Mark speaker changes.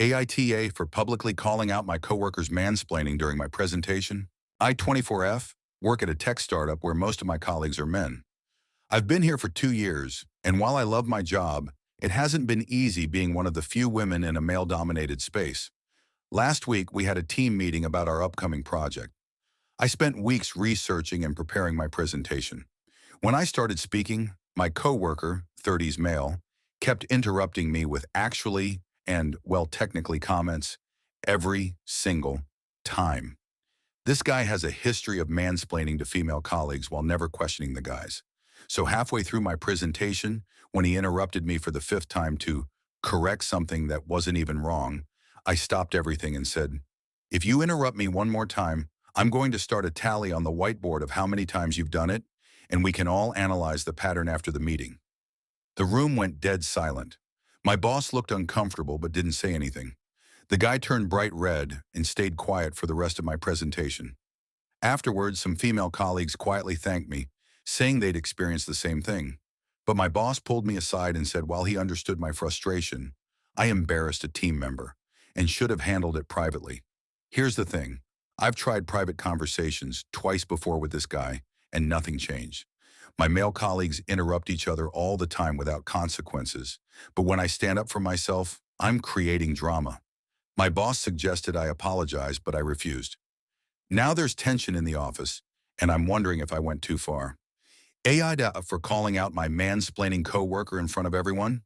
Speaker 1: AITA for publicly calling out my coworker's mansplaining during my presentation. I-24F, work at a tech startup where most of my colleagues are men. I've been here for 2 years, and while I love my job, it hasn't been easy being one of the few women in a male-dominated space. Last week, we had a team meeting about our upcoming project. I spent weeks researching and preparing my presentation. When I started speaking, my coworker, 30s male, kept interrupting me with actually and, well, technically comments every single time. This guy has a history of mansplaining to female colleagues while never questioning the guys. So halfway through my presentation, when he interrupted me for the fifth time to correct something that wasn't even wrong, I stopped everything and said, "If you interrupt me one more time, I'm going to start a tally on the whiteboard of how many times you've done it, and we can all analyze the pattern after the meeting." The room went dead silent. My boss looked uncomfortable but didn't say anything. The guy turned bright red and stayed quiet for the rest of my presentation. Afterwards, some female colleagues quietly thanked me, saying they'd experienced the same thing. But my boss pulled me aside and said while he understood my frustration, I embarrassed a team member and should have handled it privately. Here's the thing. I've tried private conversations twice before with this guy, and nothing changed. My male colleagues interrupt each other all the time without consequences, but when I stand up for myself, I'm creating drama. My boss suggested I apologize, but I refused. Now there's tension in the office, and I'm wondering if I went too far. AITA for calling out my mansplaining coworker in front of everyone?